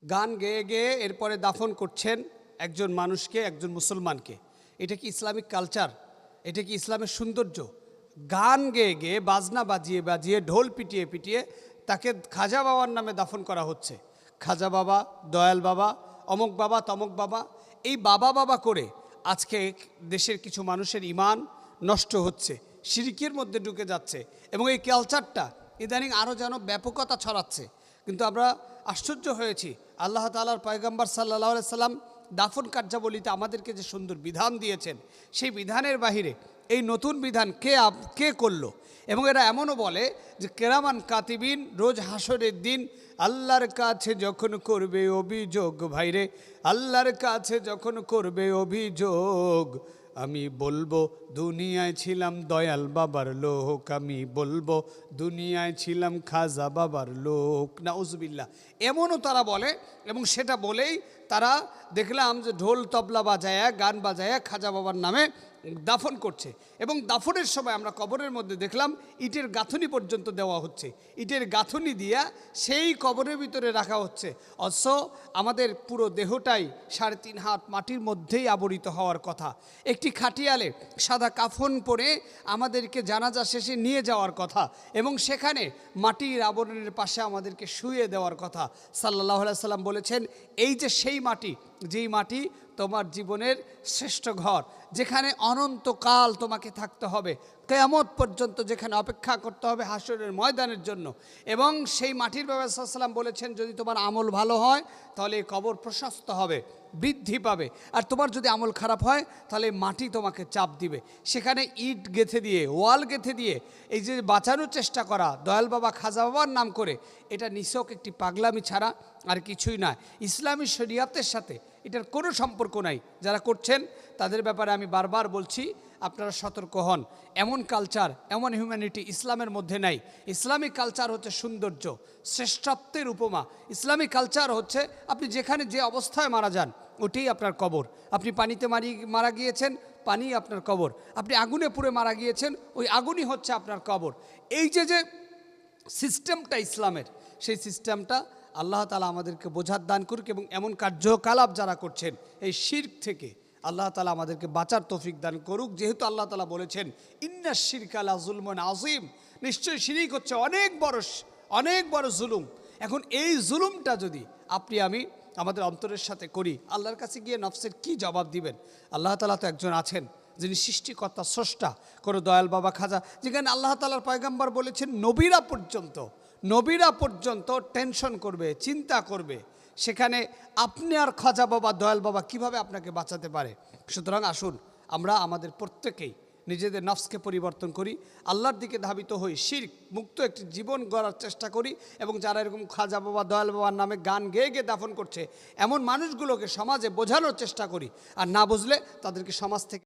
গান গেয়ে গেয়ে এরপরে দাফন করছেন একজন মানুষকে, একজন মুসলমানকে। এটা কি ইসলামিক কালচার? এটা কি ইসলামের সৌন্দর্য? গান গেয়ে গেয়ে, বাজনা বাজিয়ে বাজিয়ে, ঢোল পিটিয়ে পিটিয়ে তাকে খাজা বাবার নামে দাফন করা হচ্ছে। খাজা বাবা, দয়াল বাবা, অমুক বাবা, তমক বাবা, এই বাবা বাবা করে আজকে দেশের কিছু মানুষের ঈমান নষ্ট হচ্ছে, শিরকের মধ্যে ঢুকে যাচ্ছে এবং এই কালচারটা ইদানিং আরও যেন ব্যাপকতা ছড়াচ্ছে। কিন্তু আমরা আশ্চর্য হয়েছি, আল্লাহ তাআলার পয়গম্বর সাল্লাল্লাহু আলাইহি সাল্লাম দাফন কার্যাবলীতে আমাদেরকে যে সুন্দর বিধান দিয়েছেন, সেই বিধানের বাহিরে এই নতুন বিধান কে করলো? এবং এরা এমনও বলে যে কেরামান কাতিবিন রোজ হাসরের দিন আল্লাহর কাছে যখন করবে অভিযোগ, ভাইরে আল্লাহর কাছে যখন করবে অভিযোগ, আমি বলবো দুনিয়ায় ছিলাম দয়াল বাবার লোক, আমি বলবো দুনিয়ায় ছিলাম খাজা বাবার লোক। নাউজুবিল্লাহ, এমনও তারা বলে। এবং সেটা বলেই তারা দেখলাম যে ঢোল তবলা বাজায়া, গান বাজায়া খাজা বাবার নামে দাফন করছে। এবং দাফনের সময় আমরা কবরের মধ্যে দেখলাম ইটের গাঁথুনি পর্যন্ত দেওয়া হচ্ছে, ইটের গাঁথুনি দিয়া সেই কবরের ভিতরে রাখা হচ্ছে। অথচ আমাদের পুরো দেহটাই 3.5 হাত মাটির মধ্যেই আবরিত হওয়ার কথা। একটি খাটিয়ালে সাদা কাফন পরে আমাদেরকে জানাজা শেষে নিয়ে যাওয়ার কথা এবং সেখানে মাটির আবরণের পাশে আমাদেরকে শুয়ে দেওয়ার কথা। সাল্লাল্লাহু আলাইহি সাল্লাম বলেছেন, এই যে সেই মাটি, যেই মাটি তোমার জীবনের শ্রেষ্ঠ ঘর, যেখানে অনন্তকাল তোমাকে থাকতে হবে, কিয়ামত পর্যন্ত যেখানে অপেক্ষা করতে হবে হাসরের ময়দানের জন্য। এবং সেই মাটির ব্যাপারে রাসূল সাল্লাল্লাহু আলাইহি ওয়াসাল্লাম বলেছেন, যদি তোমার আমল ভালো হয় তাহলে এই কবর প্রশস্ত হবে, বৃদ্ধি পাবে, আর তোমার যদি আমল খারাপ হয় তাহলে মাটি তোমাকে চাপ দিবে। সেখানে ইট গেঁথে দিয়ে, ওয়াল গেঁথে দিয়ে এই যে বাঁচানোর চেষ্টা করা দয়াল বাবা খাজা বাবার নাম করে, এটা নিছক একটি পাগলামি ছাড়া আর কিছুই নয়। ইসলামী শরিয়াতের সাথে এটার কোনো সম্পর্ক নাই। যারা করছেন তাদের ব্যাপারে আমি বারবার বলছি, আপনারা সতর্ক হন। এমন কালচার, এমন হিউম্যানিটি ইসলামের মধ্যে নাই। ইসলামিক কালচার হচ্ছে সৌন্দর্য, শ্রেষ্ঠত্বের উপমা। ইসলামিক কালচার হচ্ছে আপনি যেখানে যে অবস্থায় মারা যান ওটাই আপনার কবর। আপনি পানিতে মারা গিয়েছেন, পানি আপনার কবর। আপনি আগুনে পুড়ে মারা গিয়েছেন, ওই আগুনই হচ্ছে আপনার কবর। এই যে সিস্টেমটা ইসলামের, সেই সিস্টেমটা আল্লাহ তাআলা আমাদেরকে বোঝার দান করুক। এবং এমন কার্যকলাপ যারা করছেন এই শিরক থেকে আল্লাহ তাআলা আমাদেরকে বাঁচার তৌফিক দান করুক। যেহেতু আল্লাহ তাআলা বলেছেন, ইন্নাশ শিরকা লা যুলমুন আযীম, নিশ্চয়ই শিরক হচ্ছে অনেক বড় জুলুম। এখন এই জুলুমটা যদি আপনি আমি আমাদের অন্তরের সাথে করি, আল্লাহর কাছে গিয়ে নফসের কি জবাব দিবেন? আল্লাহ তাআলা তো একজন আছেন যিনি সৃষ্টিকর্তা, স্রষ্টা। কোনো দয়াল বাবা খাজা, যেখানে আল্লাহ তাআলার পয়গম্বর বলেছেন নবীরা পর্যন্ত টেনশন করবে, চিন্তা করবে, সেখানে আপনি আর খাজা বাবা, দয়াল বাবা কিভাবে আপনাকে বাঁচাতে পারে? সুতরাং আসুন আমরা আমাদের প্রত্যেকেই নিজেদের নফসকে পরিবর্তন করি, আল্লাহর দিকে ধাবিত হই, শিরক মুক্ত একটি জীবন গড়ার চেষ্টা করি। এবং যারা এরকম খাজা বাবা, দয়াল বাবার নামে গান গেয়ে গেয়ে দাফন করছে, এমন মানুষগুলোকে সমাজে বোঝানোর চেষ্টা করি। আর না বুঝলে তাদেরকে সমাজ থেকে